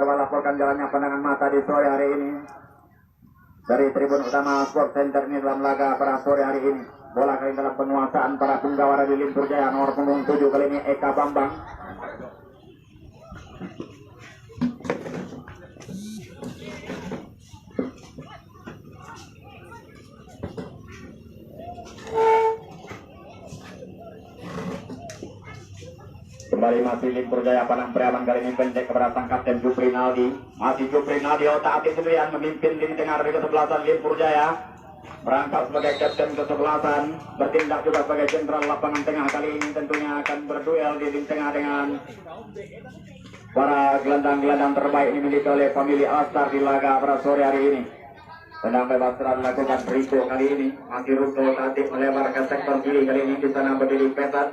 melaporkan jalannya pandangan mata di sore hari ini dari tribun utama Sport Center ini dalam laga pada sore hari ini. Bola kali dalam penguasaan para penggawara di Limpur Jaya, nomor punggung 7 kali ini Eka Bambang. Kembali masih Limpur Jaya, Panang Priaman kali ini pendek kepada sang kapten Jupri Naldi. Masih Jupri Naldi otak-atik sendirian memimpin lini tengah dari kesebelasan Limpur Jaya. Merangkap sebagai kapten kesebelasan, bertindak juga sebagai jenderal lapangan tengah. Kali ini tentunya akan berduel di lini tengah dengan para gelandang-gelandang terbaik dimiliki oleh famili Alstar di laga pada sore hari ini. Tenang bebas telah dilakukan Riko kali ini. Masih Ruko otak-atik melebarkan sektor kiri, kali ini di sana berdiri Pesat.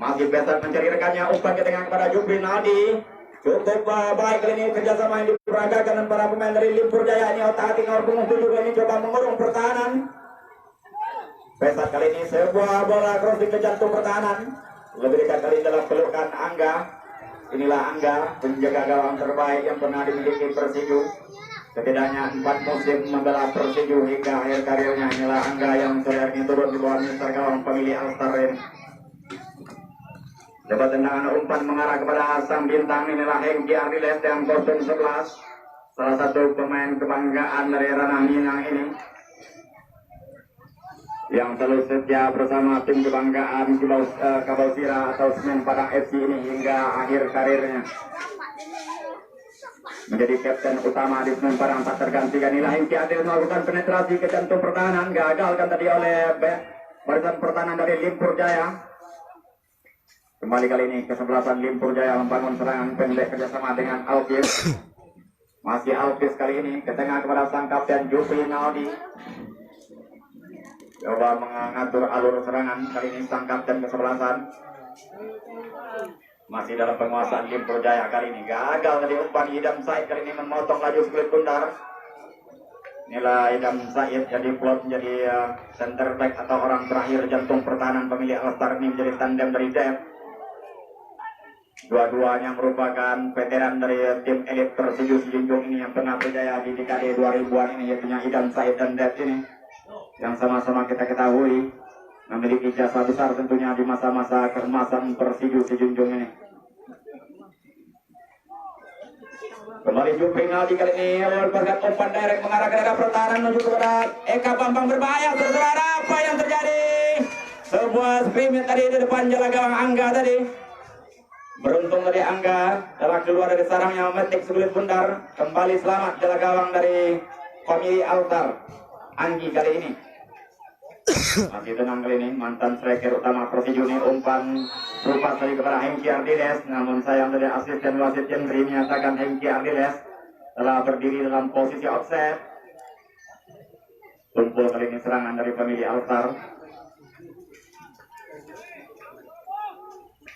Masih Pesat mencari rekannya, umpan ke tengah kepada Jupri Naldi. Cukup baik kali ini kerjasama yang diperagakan dan para pemain dari Limpur Jaya ini. Otak-atik nomor punggung 7 kali ini coba mengurung pertahanan. Pesat kali ini sebuah bola crossing ke jantung pertahanan. Lebih dekat kali dalam pelukan Angga. Inilah Angga, penjaga gawang terbaik yang pernah dimiliki Persiju. Setidaknya 4 musim membela Persiju hingga akhir karirnya. Inilah Angga yang sehari turun di bawah mister gawang pemilih Alstar ini. Coba tendangan umpan mengarah kepada sang bintang. Inilah Hengki Ardiles yang kostum 11, salah satu pemain kebanggaan dari ranah Minang ini, yang selalu setia bersama tim kebanggaan Kabausira atau Semen Padang FC ini hingga akhir karirnya. Menjadi kapten utama di Semen Padang tak tergantikan. Inilah Hengki Ardiles melakukan penetrasi ke jantung pertahanan, gagalkan tadi oleh barisan pertahanan dari Limpur Jaya. Kembali kali ini kesebelasan Limpur Jaya membangun serangan pendek kerjasama dengan Alkis. Masih Alkis kali ini ke tengah kepada sang kapten Jupri Naldi. Coba mengatur alur serangan kali ini sang kapten kesebelasan. Masih dalam penguasaan Limpur Jaya kali ini. Gagal tadi umpan Idam Said kali ini memotong laju kulit bundar. Inilah Idam Said jadi plot menjadi center back atau orang terakhir jantung pertahanan pemilik Alstar ini, menjadi tandem dari Dev. Dua-duanya merupakan veteran dari tim elit Persiju Sijunjung ini yang pernah berjaya di dekade 2000-an ini, yaitu Idam Said dan Dev ini, yang sama-sama kita ketahui memiliki jasa besar tentunya di masa-masa keemasan Persiju Sijunjung ini. Kembali Jupri Naldi kali ini melepaskan umpan direct mengarah ke daerah pertahanan menuju kepada Eka Bambang, berbahaya. Saudara, apa yang terjadi? Sebuah skrimmage tadi di depan jalan gawang Angga tadi. Beruntung dari Angga telah keluar dari sarangnya memetik sebulir bundar. Kembali selamat jalan gawang dari famili Alstar. Anggi kali ini masih tenang kali ini, mantan striker utama Persiju ini. Umpan berupa tadi kepada Hengki Ardiles, namun sayang dari asisten wasit yang menyatakan Hengki Ardiles telah berdiri dalam posisi offset. Tumpul kali ini serangan dari famili Alstar.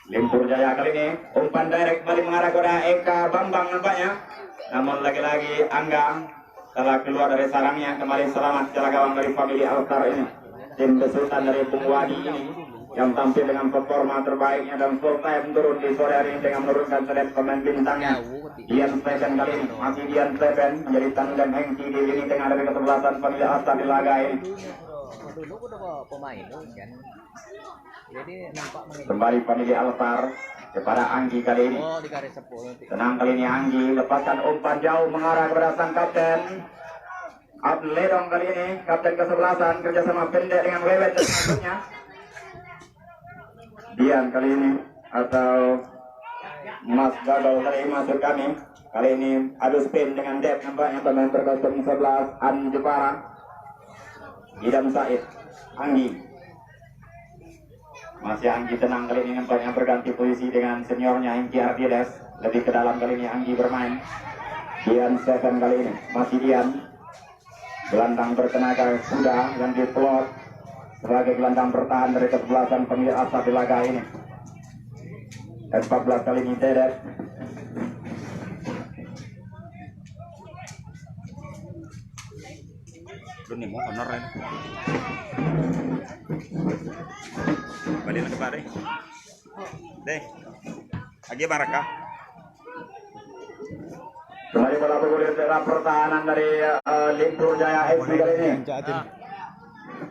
Limpur Jaya kali ini umpan direct kembali mengarah kepada Eka Bambang nampaknya, namun lagi-lagi Angga telah keluar dari sarangnya. Kembali selamat jalan gawang dari famili Alstar ini, tim besutan dari Bung Wadi ini yang tampil dengan performa terbaiknya dan full time turun di sore hari ini dengan menurunkan select pemain bintangnya. Dian Steven kali ini masih Dian Steven menjadi tandem Hengki di lini tengah dari kesebelasan famili Alstar di laga ini. Dulu udah pemain kan. Jadi nampak Kembali famili Alstar kepada Anggi kali ini. di garis 10. Tenang kali ini Anggi, lepaskan umpan jauh mengarah kepada sang kapten Abledong kali ini, kapten kesebelasan, kerjasama pendek dengan Wewet dan maksudnya Dian kali ini atau Mas Gagal kali ini masuk kami. Kali ini adu spin dengan Dev, nampaknya pemain berkostum 11 An Jepara. Idam Said, Anggi. Masih Anggi tenang kali ini, nampaknya berganti posisi dengan seniornya Hengki Ardiles. Lebih ke dalam kali ini Anggi bermain. Dian Stephen kali ini, masih Dian. Gelandang bertenaga kuda yang diplot sebagai gelandang bertahan dari kesebelasan pemilik Alstar di laga ini. Dan 14 kali ini Dedet. Belum nih mau honor ya. Balik ke depan deh. Lagi Baraka. Kembali bola bergulir dalam pertahanan dari Limpur Jaya FC kali ini.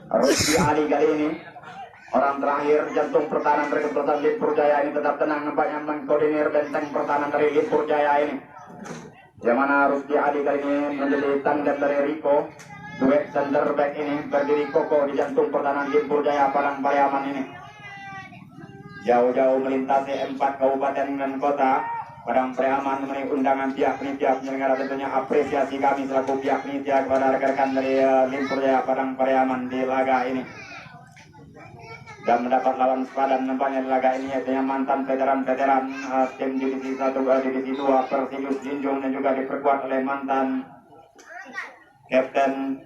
Rusdi Ali kali ini. Orang terakhir jantung pertahanan dari kesebelasan Limpur Jaya ini tetap tenang, nampaknya mengkoordinir benteng pertahanan dari Limpur Jaya ini. Yang mana Rusdi Ali kali ini menjadi tandem dari Riko. Duet center back ini berdiri kokoh di jantung pertahanan Limpur Jaya Padang Pariaman ini. Jauh-jauh melintasi 4 kabupaten dan kota. Padang Pariaman memenuhi undangan pihak panitia penyelenggara, tentunya apresiasi kami selaku pihak panitia kepada rekan-rekan dari Limpur Jaya Padang Pariaman di laga ini. Dan mendapat lawan sepadan nampaknya di laga ini yaitu mantan veteran-veteran tim divisi 1 divisi 2 Persigus Jinjung, dan juga diperkuat oleh mantan Kapten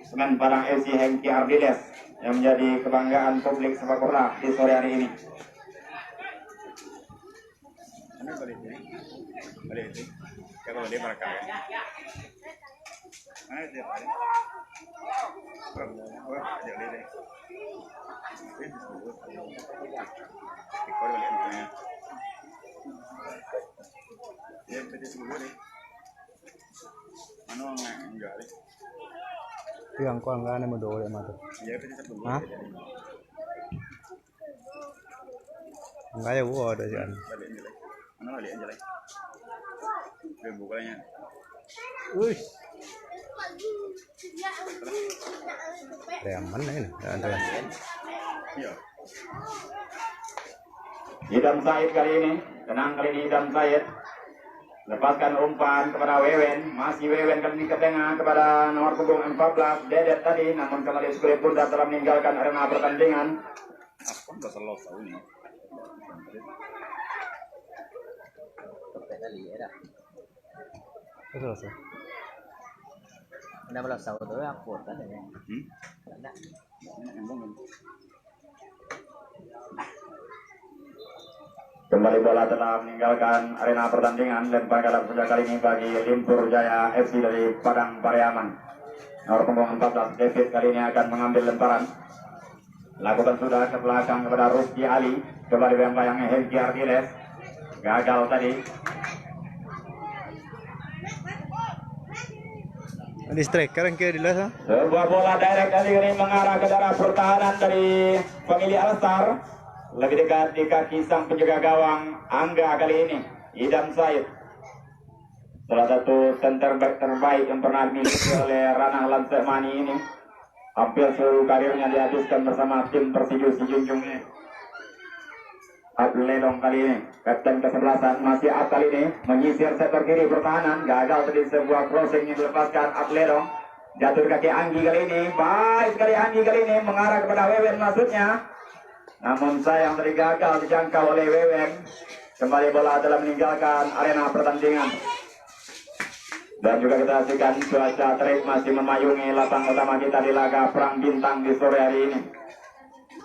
Semen Padang FC Hengki Ardiles yang menjadi kebanggaan publik sepak bola di sore hari ini. Balik itu. Kalau balik mereka. Mana dia balik? Jadi deh. Rekor balik namanya. Ya kita sebelum deh. Mana enggak deh. Yang kau enggak ada modal ya mata. Ya kita sebelum. Hah? Enggak ya gua ada sih. Balik ini deh. Mana balik aja deh. Dia bukanya. Wih. Yang mana ini? Ada. Iya. Idam Said kali ini, tenang kali ini Idam Said. Lepaskan umpan kepada Wewen, masih Wewen kali ini ke tengah kepada nomor punggung 14 Dedet tadi, namun kembali Sukri Punda telah meninggalkan arena pertandingan. Apa enggak salah tahu nih. Selesai. Anda belas tahu tuh aku kan ya. Ada. Kembali bola telah meninggalkan arena pertandingan, lempar dalam sejak kali ini bagi Limpur Jaya FC dari Padang Pariaman. Nomor punggung 14 David kali ini akan mengambil lemparan. Lakukan sudah ke belakang kepada Rusdi Ali, kembali yang Hengki Ardiles. Gagal tadi. Di striker yang kira dilas ha? Sebuah bola direct kali ini mengarah ke daerah pertahanan dari famili Alstar. Lebih dekat di kaki sang penjaga gawang Angga kali ini, Idam Said. Salah satu center back terbaik yang pernah dimiliki oleh Ranah Lansemani ini. Hampir seluruh karirnya dihabiskan bersama tim Persigus Jinjung ini. Abdul Ledong kali ini, kapten ke-11 masih kali ini menyisir sektor kiri pertahanan, gagal tadi sebuah crossing yang dilepaskan Abdul Ledong. Jatuh di kaki Anggi kali ini, baik sekali Anggi kali ini mengarah kepada Wewen maksudnya. Namun sayang tadi gagal dijangkau oleh Wewen. Kembali bola telah meninggalkan arena pertandingan. Dan juga kita saksikan cuaca terik masih memayungi lapang utama kita di laga Perang Bintang di sore hari ini.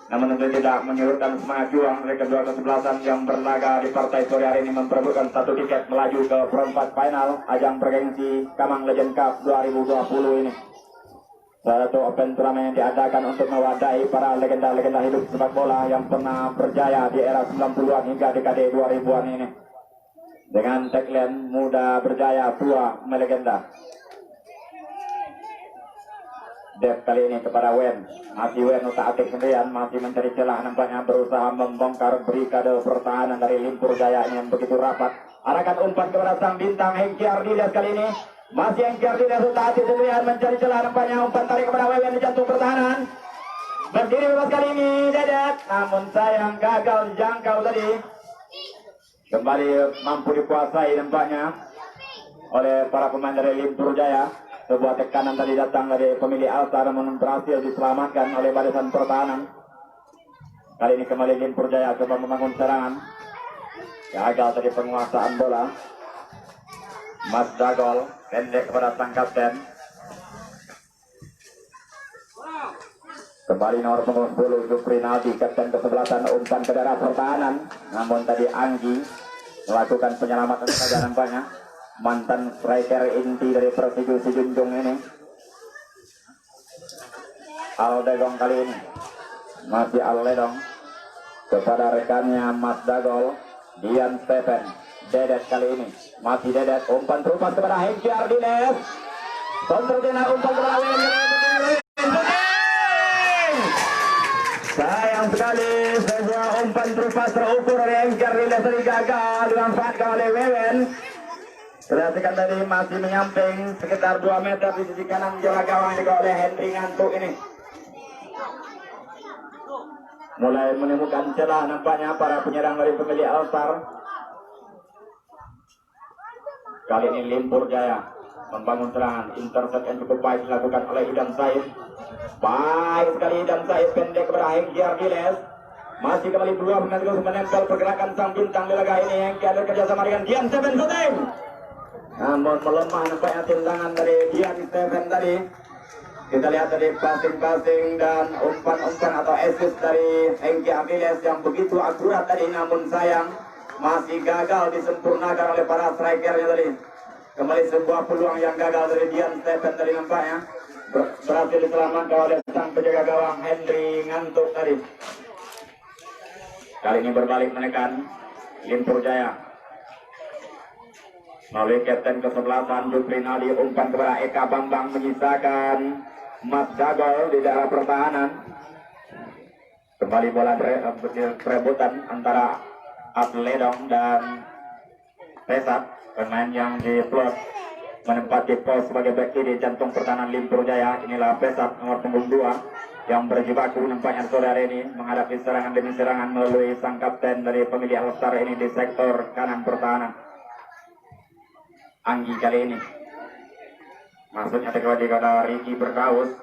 Namun tentu tidak menyurutkan semangat juang dari kedua kesebelasan yang berlaga di partai sore hari ini, memperebutkan satu tiket melaju ke perempat final ajang bergengsi Kamang Legend Cup 2020 ini. Salah satu open turnamen yang diadakan untuk mewadahi para legenda-legenda hidup sepak bola yang pernah berjaya di era 90-an hingga dekade 2000-an ini. Dengan tagline muda berjaya, tua melegenda. Dep kali ini kepada Wen, masih Wen utak atik sendirian, masih mencari celah, nampaknya berusaha membongkar brigade pertahanan dari Limpur Jaya ini yang begitu rapat. Arahkan umpan kepada sang bintang Hengki Ardiles kali ini, masih Hengki Ardiles utak atik sendirian mencari celah, nampaknya umpan tarik kepada Wewen di jantung pertahanan. Berdiri bebas kali ini Dedet, namun sayang gagal dijangkau tadi. Kembali mampu dikuasai nampaknya oleh para pemain dari Limpur Jaya. Sebuah tekanan tadi datang dari pemilik Alstar, namun berhasil diselamatkan oleh barisan pertahanan. Kali ini kembali Limpur Jaya coba membangun serangan. Gagal tadi penguasaan bola. Mas Dagol pendek kepada sang kapten. Kembali nomor punggung 10 Suprinaldi, kapten ke-11, umpan ke daerah pertahanan. Namun tadi Anggi melakukan penyelamatan saja nampaknya. Mantan striker inti dari Persigus Jinjung ini, Aldegong kali ini masih Aldegong kepada rekannya Mas Dagol, Dian Stephen. Dedet kali ini. Masih Dedet, umpan terupas kepada Hengki Ardiles. Kontrtina umpan kepada Wayne. Sayang sekali sebuah umpan terupas terukur dari Hengki Ardiles tadi gagal dimanfaatkan oleh Wewen. Perhatikan tadi masih menyamping sekitar 2 meter di sisi kanan jaga gawang juga oleh Henry Ngantuk ini. Mulai menemukan celah nampaknya para penyerang dari pemilik Altar. Kali ini Limpur Jaya membangun serangan, intercept yang cukup baik dilakukan oleh Idam Said. Baik sekali Idam Said, pendek kepada Hengki Ardiles. Masih kembali dua menentukan menempel pergerakan sang bintang di laga ini. Hengki ada kerjasama dengan Dian Seven Shooting. Namun melemah nampaknya tendangan dari Dian Seven tadi. Kita lihat tadi passing-passing dan umpan-umpan atau assist dari Hengki Ardiles yang begitu akurat tadi, namun sayang masih gagal disempurnakan oleh para strikernya tadi. Kembali sebuah peluang yang gagal dari Dian Stephen tadi nampaknya berhasil diselamatkan oleh sang penjaga gawang Henry Ngantuk tadi. Kali ini berbalik menekan Limpur Jaya melalui kapten kesebelasan Jupri Nadi, umpan kepada Eka Bambang menyisakan Mas Dagol di daerah pertahanan. Kembali bola perebutan antara Atledong dan Pesat, pemain yang diplot menempati pos sebagai back kiri jantung pertahanan Limpur Jaya. Inilah Pesat nomor punggung 2 yang berjibaku nampaknya sore hari ini menghadapi serangan demi serangan melalui sang kapten dari pemilik Alstar ini di sektor kanan pertahanan. Anggi kali ini maksudnya kepada Ricky Berdaus.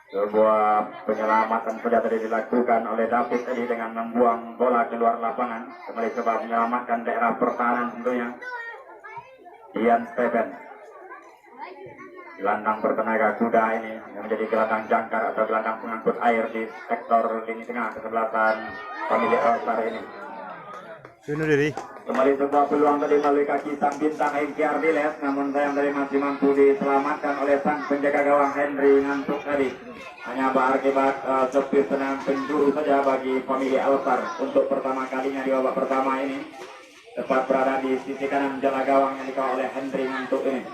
Sebuah penyelamatan sudah tadi dilakukan oleh David tadi dengan membuang bola keluar lapangan. Kembali coba menyelamatkan daerah pertahanan tentunya. Dian Steven, gelandang bertenaga kuda ini yang menjadi gelandang jangkar atau gelandang pengangkut air di sektor lini tengah kesebelasan pemilik Altar ini. Kembali sebuah peluang tadi melalui kaki sang bintang Hengki Ardiles, namun sayang tadi masih mampu diselamatkan oleh sang penjaga gawang Henry Ngantuk tadi. Hanya berakibat sepir tenang penjuru saja bagi pemilik Altar untuk pertama kalinya di babak pertama ini. Tepat berada di sisi kanan jala gawang yang dikawal oleh Henry Ngantuk ini.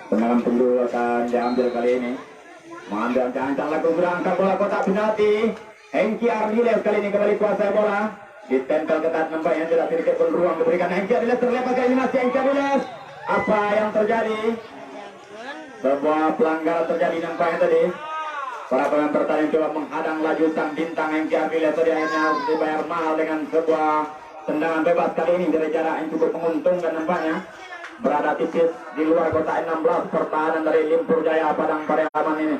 Tendangan penjuru akan diambil kali ini. Mengambil ancang-ancang laku berangkat bola kotak penalti. Hengki Ardiles kali ini kembali kuasai bola. Ditempel ketat nampaknya tidak sedikit pun ruang diberikan Hengki Ardiles, terlepas kali ini masih Hengki Ardiles. Apa yang terjadi? Sebuah pelanggaran terjadi nampaknya tadi. Para pemain pertandingan coba menghadang laju sang bintang Hengki Ardiles tadi, akhirnya harus dibayar mahal dengan sebuah tendangan bebas kali ini dari jarak yang cukup menguntungkan nampaknya. Berada tipis di luar kotak 16 pertahanan dari Limpur Jaya Padang Pariaman ini.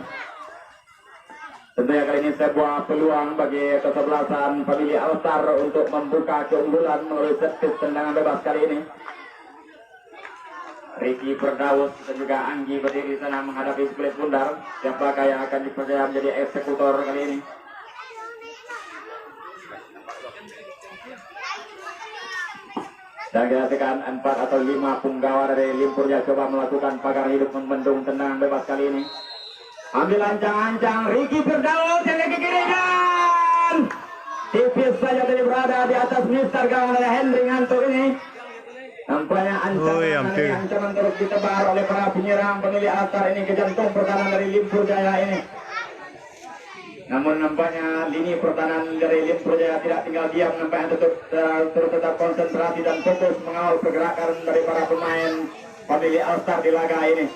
Tentunya kali ini sebuah peluang bagi kesebelasan pemilik Altar untuk membuka keunggulan melalui set tendangan bebas kali ini. Ricky Berdaus dan juga Anggi berdiri di sana menghadapi Split Bundar. Siapakah yang akan dipercaya menjadi eksekutor kali ini? Dan kita tekan 4 atau 5 punggawa dari Limpur Jaya coba melakukan pagar hidup membendung tendangan bebas kali ini. Ambil ancang-ancang Ricky Berdaus yang ke kiri dan tipis saja tadi berada di atas mister gawang dari Henry Ngantuk ini. Nampaknya ancaman terus ditebar oleh para penyerang pemilik Altar ini ke jantung pertahanan dari Limpur Jaya ini. Namun nampaknya lini pertahanan dari Limpur Jaya tidak tinggal diam, nampaknya terus tetap konsentrasi dan fokus mengawal pergerakan dari para pemain pemilik Altar di laga ini.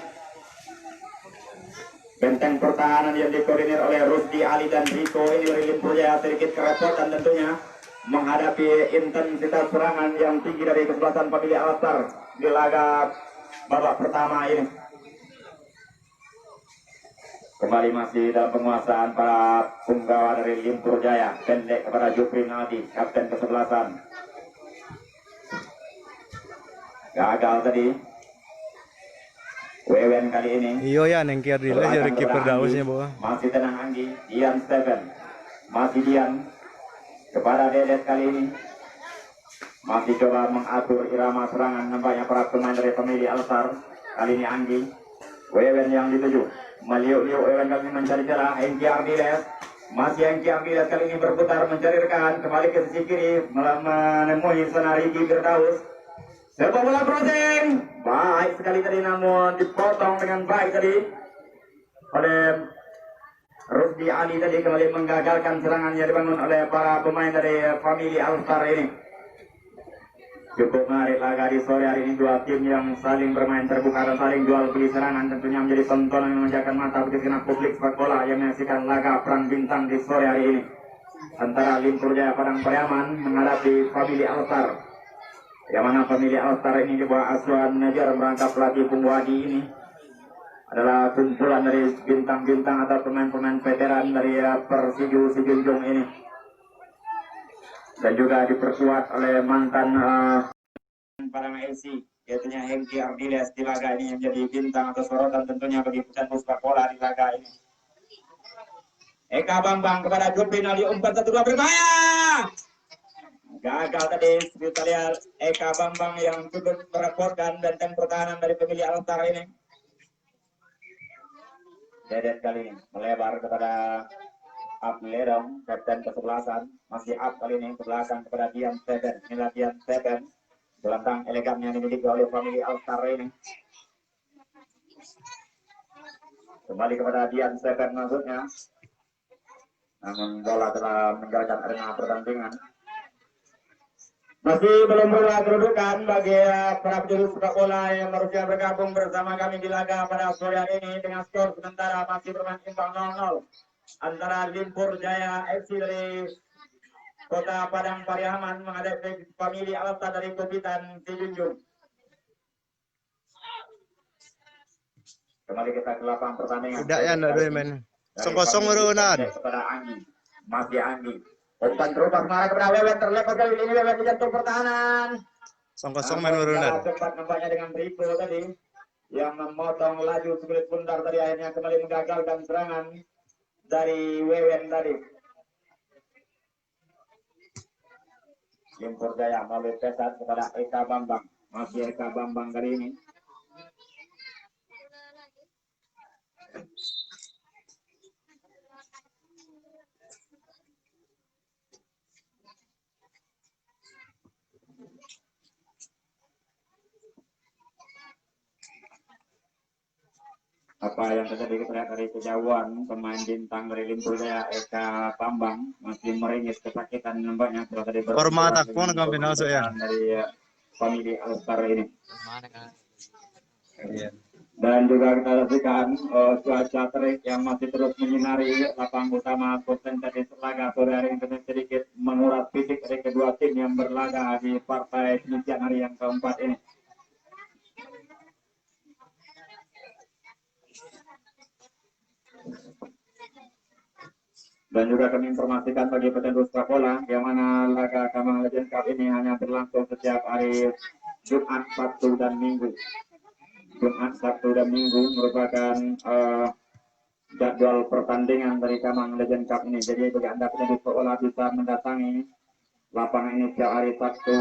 Benteng pertahanan yang dikoordinir oleh Rusdi, Ali dan Riko ini dari Limpur Jaya sedikit kerepotan tentunya menghadapi intensitas serangan yang tinggi dari kesebelasan pemilik Altar di laga babak pertama ini. Kembali masih dalam penguasaan para punggawa dari Limpur Jaya, pendek kepada Jupri Nadi, kapten kesebelasan. Gagal tadi. Wewen kali ini. Iyo ya, Hengki Ardiles jadi kiper Dausnya, Bu. Masih tenang Anggi, Dian Steven. Masih Dian kepada Dedet kali ini. Masih coba mengatur irama serangan nampaknya para pemain dari pemilik Altar. Kali ini Anggi. Wewen yang dituju. Meliuk-liuk Wewen kali ini mencari celah. Hengki Ardiles Masih yang Ambilas kali ini berputar mencari rekan kembali ke sisi kiri menemui Senarigi Firdaus. Sepak bola crossing baik sekali tadi namun dipotong dengan baik tadi oleh Rusdi Ali tadi kembali menggagalkan serangan yang dibangun oleh para pemain dari famili All-Star ini. Cukup menarik laga di sore hari ini, dua tim yang saling bermain terbuka dan saling jual beli serangan, tentunya menjadi tontonan yang memanjakan mata bagi segenap publik sepak bola yang menyaksikan laga perang bintang di sore hari ini antara Limpur Jaya Padang Pariaman menghadapi famili All-Star, yang mana famili All-Star ini di bawah asuhan Najar merangkap pelatih Pungwadi ini adalah kumpulan dari bintang-bintang atau pemain-pemain veteran dari Persiju Sijunjung ini, dan juga diperkuat oleh mantan Padang FC, yaitu Hengki Ardiles di laga ini yang menjadi bintang atau sorotan tentunya bagi pecandu sepak bola di laga ini. Eka Bambang kepada Jupin Ali umpan 1-2 berbahaya. Gagal tadi kita lihat Eka Bambang yang cukup merepotkan benteng pertahanan dari pemilih Altar ini. Dedet kali ini melebar kepada Abledong, kapten kesebelasan, masih up kali ini ke belakang kepada Dian Teben. Inilah Dian Teben, gelantang elegan yang dimiliki oleh famili Altar ini. Kembali kepada Dian Teben maksudnya. Namun bola telah meninggalkan arena pertandingan. Masih belum berubah kedudukan bagi para penjuru sepak bola yang baru saja bergabung bersama kami di laga pada sore hari ini dengan skor sementara masih bermain imbang 0-0 antara Limpur Jaya FC dari Kota Padang Pariaman menghadapi famili Alta dari Kopitan Sijunjung. Kembali kita ke lapangan pertandingan. Tidak ya, tidak ada main. 0-0 merunan. Kepada Anggi, masih Anggi. Umpan terubah marah kepada Wewen, terlepas kali ini Wewen di jantung pertahanan. 0-0 main merunan. Cepat nampaknya dengan Rico tadi yang memotong laju sebelit pundar tadi, akhirnya kembali menggagalkan serangan dari Wewen tadi. Limpur Jaya melalui pesat kepada Eka Bambang, masih Eka Bambang kali ini. Apa yang terjadi kita lihat dari kejauhan, pemain bintang dari Limpur Jaya Eka Bambang masih meringis kesakitan nampaknya setelah tadi Forma takpon kami masuk ya. dari famili Alstar ini. Iya. Dan juga kita saksikan cuaca terik yang masih terus menyinari lapangan utama konsentrasi laga sore hari ini sedikit menguras fisik dari kedua tim yang berlaga di partai penyisian hari yang keempat ini. Dan juga kami informasikan bagi pecandu sepak bola yang mana laga Kamang Legend Cup ini hanya berlangsung setiap hari Jumat, Sabtu, dan Minggu. Jumat, Sabtu, dan Minggu merupakan jadwal pertandingan dari Kamang Legend Cup ini. Jadi bagi Anda pecandu sepak bola bisa mendatangi lapangan ini setiap hari Sabtu,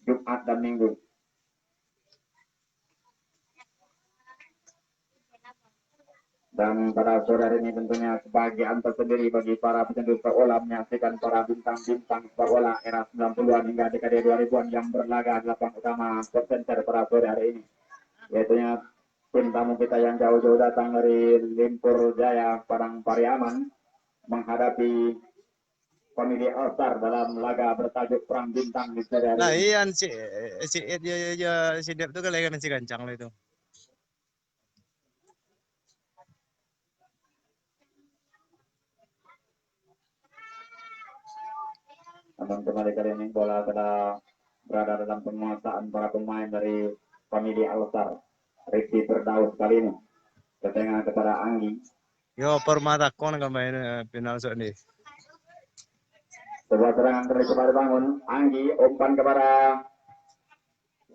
Jumat, dan Minggu. Dan pada sore hari ini tentunya kebahagiaan tersendiri bagi para pecandu sepak bola menyaksikan para bintang-bintang sepak bola era 90-an hingga dekade 2000-an yang berlaga di lapangan utama Persenter pada sore hari ini. Yaitunya tim tamu kita yang jauh-jauh datang dari Limpur Jaya Padang Pariaman menghadapi famili All-Star dalam laga bertajuk Perang Bintang di sore hari Nah, ini. iya si Dep tuh kalian si Gancang lah itu. Namun kembali kali ini bola telah berada dalam penguasaan para pemain dari famili Alsar. Ricky Firdaus kali ini ke tengah kepada Anggi. Yo, forma takpon kami final so ini. Sebuah serangan dari kembali bangun. Anggi umpan kepada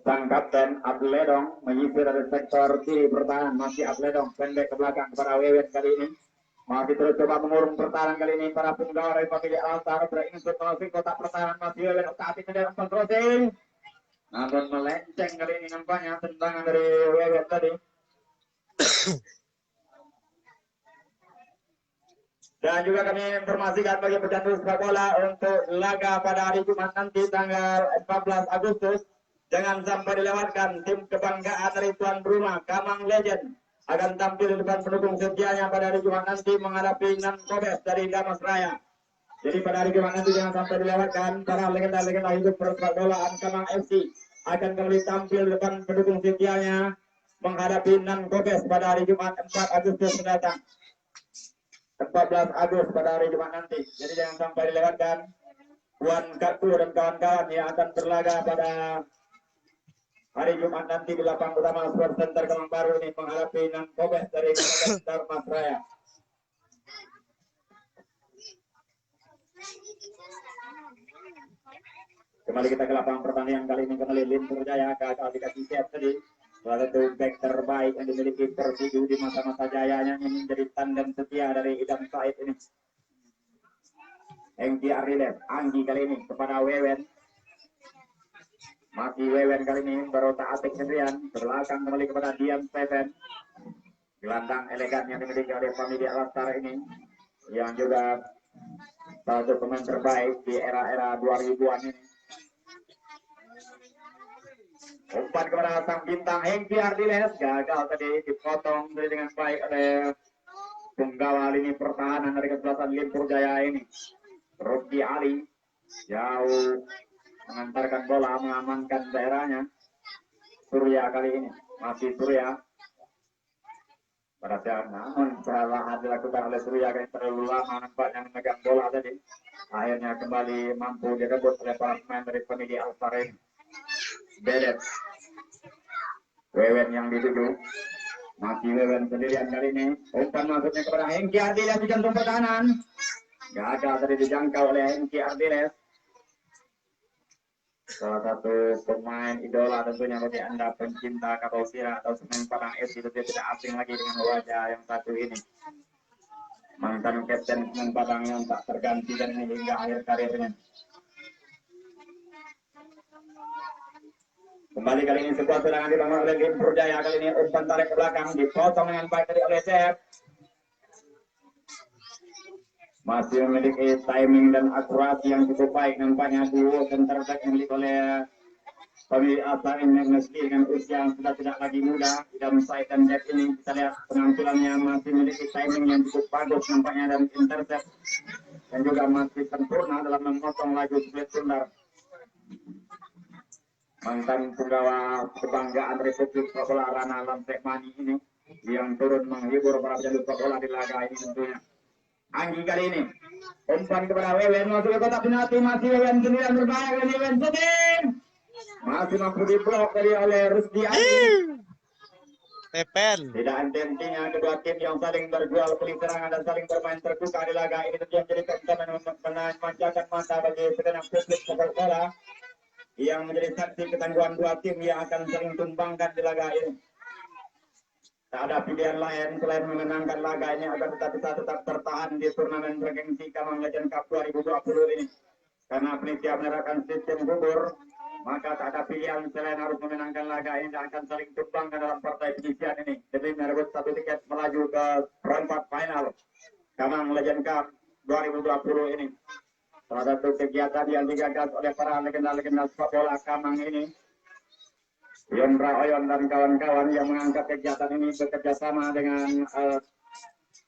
sang kapten Abledong menyisir dari sektor kiri pertahanan. Masih Abledong pendek ke belakang kepada Wewen kali ini. Masih terus coba mengurung pertahanan kali ini para penggawa dari famili Altar beringin untuk melalui kotak pertahanan. Masih Wewen Okati kejar umpan crossing. Namun melenceng kali ini nampaknya tendangan dari Wewen tadi. Dan juga kami informasikan bagi pecandu sepak bola untuk laga pada hari Jumat nanti tanggal 14 Agustus. Jangan sampai dilewatkan tim kebanggaan dari tuan rumah Kamang Legend akan tampil di depan pendukung setianya pada hari Jumat nanti menghadapi Nan Kobes dari Damas Raya. Jadi pada hari Jumat nanti jangan sampai dilewatkan para legenda-legenda hidup persepak bolaan Kamang FC akan kembali tampil di depan pendukung setianya menghadapi Nan Kobes pada hari Jumat 4 Agustus mendatang. 14 Agustus pada hari Jumat nanti. Jadi jangan sampai dilewatkan. Wan Katu dan kawan-kawan yang akan berlaga pada hari Jumat nanti di lapang utama Sport Center Kemang Baru ini menghadapi Nan Kobes dari Damas Raya. Kembali kita ke lapangan pertandingan kali ini kembali Limpur Jaya gagal dikasih set tadi. Salah satu back terbaik yang dimiliki Persiju di masa-masa jayanya ini menjadi tandem setia dari Idam Said ini. Engki Ariles, Anggi kali ini kepada Wewen. Masih Wewen kali ini Barota Atik sendirian. Belakang kembali kepada Dian Seven. Gelandang elegan yang dimiliki oleh famili Alastar ini. Yang juga salah satu pemain terbaik di era-era 2000-an ini. Umpan kepada sang bintang Hengki Ardiles, gagal tadi dipotong dengan baik oleh penggawa lini pertahanan dari kesebelasan Limpur Jaya ini. Rocky Ali jauh mengantarkan bola, mengamankan daerahnya. Surya kali ini masih Surya. Pada saat namun kesalahan dilakukan oleh Surya yang terlalu lama nampaknya memegang bola tadi. Akhirnya kembali mampu direbut oleh para pemain dari famili Alstar ini. Bedet Wewen yang dituju, masih Wewen sendirian kali ini. Umpan masuknya kepada Hengki Ardiles di jantung pertahanan, gagal tadi dijangkau oleh Hengki Ardiles, salah satu pemain idola tentunya bagi anda pencinta kapal sirah atau semen Padang FC itu tidak asing lagi dengan wajah yang satu ini. Mantan kapten semen Padang yang tak terganti dan ini hingga akhir karirnya. Kembali kali ini sebuah serangan dibangun oleh Limpur Jaya. Kali ini umpan tarik ke belakang dipotong dengan baik tadi oleh Chef. Masih memiliki timing dan akurasi yang cukup baik nampaknya duo center back yang dimiliki oleh famili Alstar ini meski dengan usia yang sudah tidak lagi muda. Idam Said dan Jack ini kita lihat penampilannya masih memiliki timing yang cukup bagus nampaknya dan intercept dan juga masih sempurna dalam memotong laju split sundar. Mantan penggawa kebanggaan Republik Sepak Bola Rana Lamsek Mani ini yang turun menghibur para pecandu sepak bola di laga ini tentunya. Anggi kali ini umpan kepada Wewen masuk ke kotak penalti, masih Wewen sendirian berbahaya kali Wewen shooting masih mampu diblok dari oleh Rusdi Ali. Tepen. Tidak henti-hentinya kedua tim yang saling berjual beli serangan dan saling bermain terbuka di laga ini tentu yang jadi tontonan untuk memanjakan mata bagi segenap publik sepak bola yang menjadi saksi ketangguhan dua tim yang akan saling tumbangkan di laga ini. Tak ada pilihan lain selain memenangkan laga ini agar kita bisa tetap tertahan di turnamen bergengsi Kamang Legend Cup 2020 ini. Karena penitia menerapkan sistem gugur, maka tak ada pilihan selain harus memenangkan laga ini dan akan saling tumbangkan dalam partai penyisian ini demi merebut satu tiket melaju ke perempat final Kamang Legend Cup 2020 ini. Salah satu kegiatan yang digagas oleh para legenda-legenda sepak bola Kamang ini, Yondra Oyon dan kawan-kawan yang mengangkat kegiatan ini bekerja sama dengan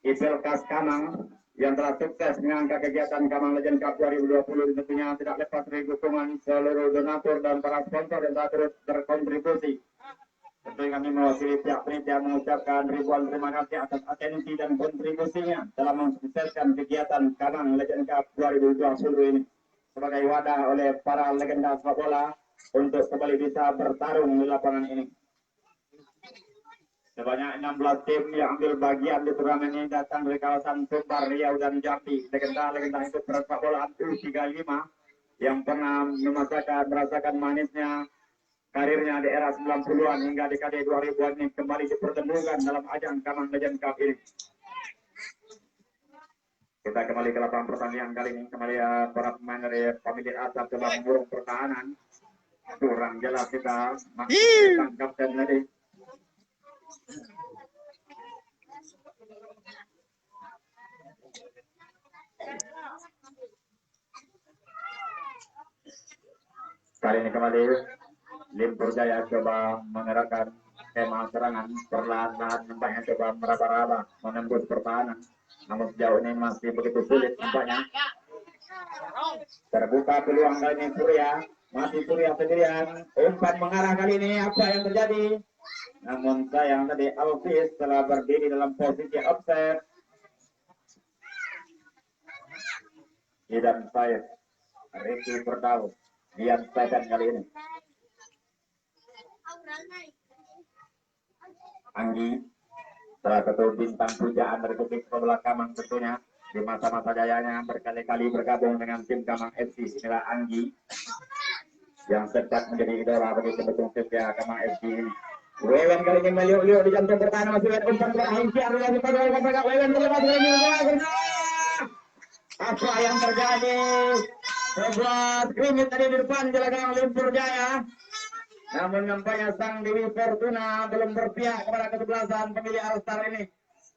Ipelkas Kamang yang telah sukses mengangkat kegiatan Kamang Legend Cup 2020. Tentunya tidak lepas dari dukungan seluruh donatur dan para sponsor yang telah terus berkontribusi. Tentu kami mewakili pihak panitia mengucapkan ribuan terima kasih atas atensi dan kontribusinya dalam mensukseskan kegiatan Kamang Legend Cup 2020 ini sebagai wadah oleh para legenda sepak bola untuk kembali bisa bertarung di lapangan ini. Sebanyak 16 tim yang ambil bagian di turnamen ini datang dari kawasan Sumbar, Riau, dan Jambi. Legenda-legenda itu sepak bola U35 yang pernah merasakan manisnya karirnya di era 90-an hingga dekade 2000-an ini kembali dipertemukan dalam ajang Kamang Legend Cup ini. Kita kembali ke lapangan pertandingan kali ini. Kembali para pemain dari famili Asap coba memburung pertahanan. Kurang jelas kita tentang kapten tadi. Kali ini kembali Limpur Jaya coba mengerahkan skema serangan perlahan-lahan, nampaknya coba meraba-raba menembus pertahanan, namun sejauh ini masih begitu sulit nampaknya. Terbuka peluang kali ini Surya, masih Surya sendirian, umpan mengarah kali ini, apa yang terjadi? Namun sayang tadi Alvis telah berdiri dalam posisi offset. Dan saya Ricky Perdal lihat sedan kali ini. Anggi, salah satu bintang pujaan dari Republik Bola Kamang tentunya di masa-masa jayanya berkali-kali bergabung dengan tim Kamang FC. Inilah Anggi yang tetap menjadi idola bagi pendukung setia Kamang FC ini. Wewen kali ini meliuk-liuk di jantung pertahanan masih Wewen umpan terakhir relasi pada Wewen terlepas dari apa yang terjadi? Sebuah skrimmit tadi di depan gelanggang Limpur Jaya. Namun nampaknya sang Dewi Fortuna belum berpihak kepada kesebelasan pemilih All-Star ini.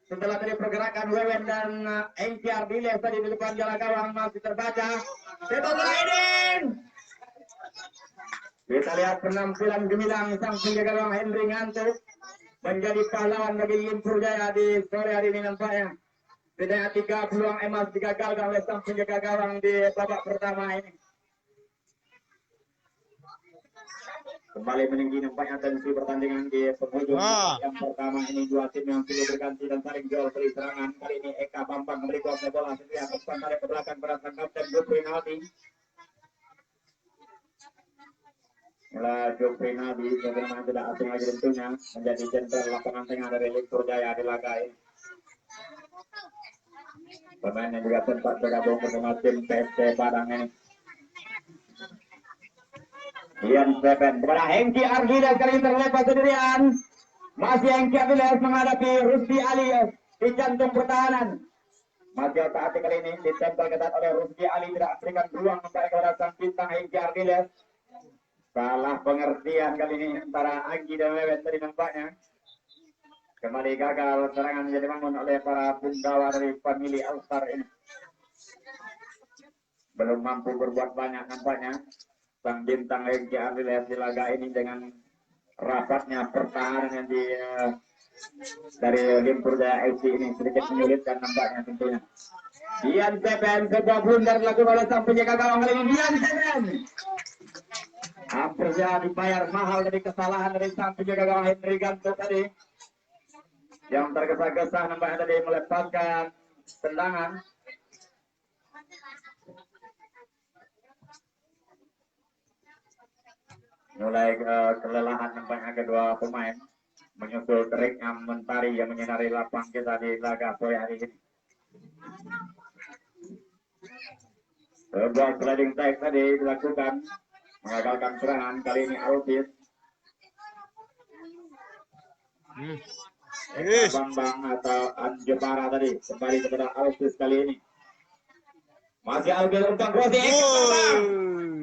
Setelah tadi pergerakan Wewen dan NCR Diles tadi di depan jalan gawang masih terbaca. Seto Raiden. Kita lihat penampilan gemilang sang penjaga gawang Henry Ngantuk menjadi pahlawan bagi Limpur Jaya di sore hari ini nampaknya. Setidaknya 3 peluang emas digagalkan oleh sang penjaga gawang di babak pertama ini. Kembali meninggi nampaknya tensi pertandingan di penghujung yang pertama ini. Dua tim yang silih berganti dan saling jual beli serangan. Kali ini Eka Bambang memberi kuasa bola sendiri atas tarik ke belakang pada sang kapten Jupri Nadi. Inilah Jupri Nadi, bagaimana tidak asing lagi tentunya menjadi sentral lapangan tengah dari Limpur Jaya di laga ini. Pemain yang juga sempat bergabung bersama tim PSC Padang ini. Ian Seven kepada Hengki Ardiles kali ini terlepas sendirian. Masih Hengki Ardiles menghadapi Rusdi Ali di jantung pertahanan. Masih otak-atik kali ini ditempel ketat oleh Rusdi Ali, tidak berikan ruang kepada sang bintang Hengki Ardiles. Salah pengertian kali ini antara Anggi dan Wewen tadi nampaknya. Kembali gagal serangan menjadi bangun oleh para punggawa dari famili All-Star ini. Belum mampu berbuat banyak nampaknya sang bintang Hengki Ardiles di laga ini dengan rapatnya pertahanan yang dari Limpur Jaya FC ini sedikit menyulitkan nampaknya tentunya. Dian Seven, sebuah blunder dilakukan oleh sang penjaga gawang kali ini. Dian Seven hampir saja dibayar mahal dari kesalahan dari sang penjaga gawang Henry Gantuk tadi, yang tergesa-gesa nampaknya tadi melepaskan tendangan. Mulai kelelahan nampaknya kedua pemain menyusul teriknya mentari yang menyinari lapang kita di laga sore hari ini. Sebuah sliding tackle tadi dilakukan mengagalkan serangan. Kali ini Alvis Bambang atau Anjepara tadi kembali kepada Alvis kali ini. Masih Alvis umpan crossing.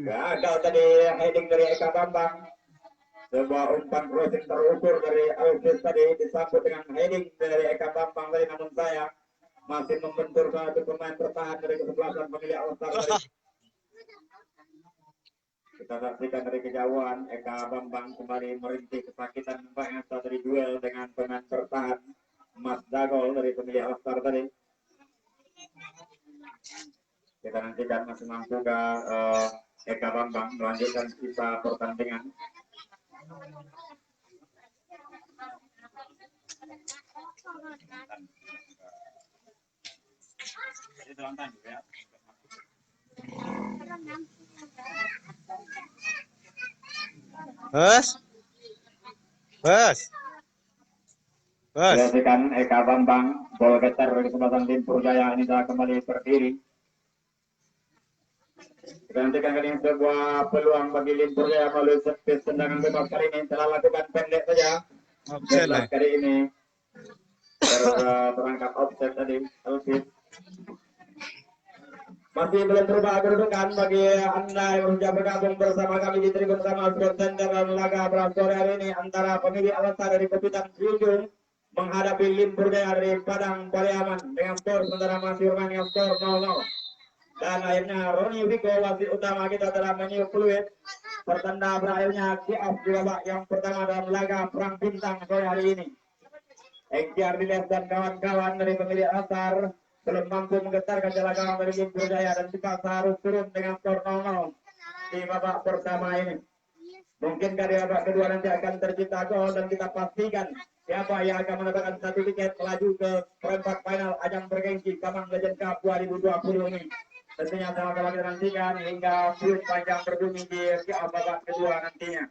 Gagal tadi heading dari Eka Bambang. Sebuah umpan crossing terukur dari Alvis tadi disambut dengan heading dari Eka Bambang tadi, namun sayang masih membentur satu pemain bertahan dari kesebelasan pemilih All-Star tadi. Kita saksikan dari kejauhan Eka Bambang kembali merintih kesakitan nampaknya saat dari duel dengan pemain bertahan Mas Dagol dari pemilih All-Star tadi. Kita nantikan masih mampukah Eka Bambang melanjutkan sisa pertandingan. Saksikan Eka Bambang, bola getar dari kesempatan Limpur Jaya ini telah kembali berdiri. Kita nantikan kali ini sebuah peluang bagi Limpur Jaya melalui servis tendangan bebas kali ini telah lakukan pendek saja. Jelas kali ini terangkat offset tadi Alvis. Masih belum berubah kedudukan bagi Anda yang sudah bergabung bersama kami di tribun utama Sport Center dalam laga sore hari ini antara pemilih All-Star dari Pepitan Junjung menghadapi Limpur Jaya dari Padang Pariaman dengan skor sementara masih bermain dengan skor 0-0. Dan akhirnya Roni Viko wasit utama kita telah meniup peluit pertanda berakhirnya kick-off di babak yang pertama dalam laga Perang Bintang sore hari ini. Ekiar Diles dan kawan-kawan dari pemilik Asar belum mampu menggetarkan jala gawang dari Limpur Jaya dan dipaksa harus turun dengan skor 0-0 di babak pertama ini. Mungkinkah di babak kedua nanti akan tercipta gol dan kita pastikan siapa yang akan mendapatkan satu tiket melaju ke perempat final ajang bergengsi Kamang Legend Cup 2020 ini. Tentunya sama-sama kita nantikan hingga fluid panjang berbunyi di babak kedua nantinya.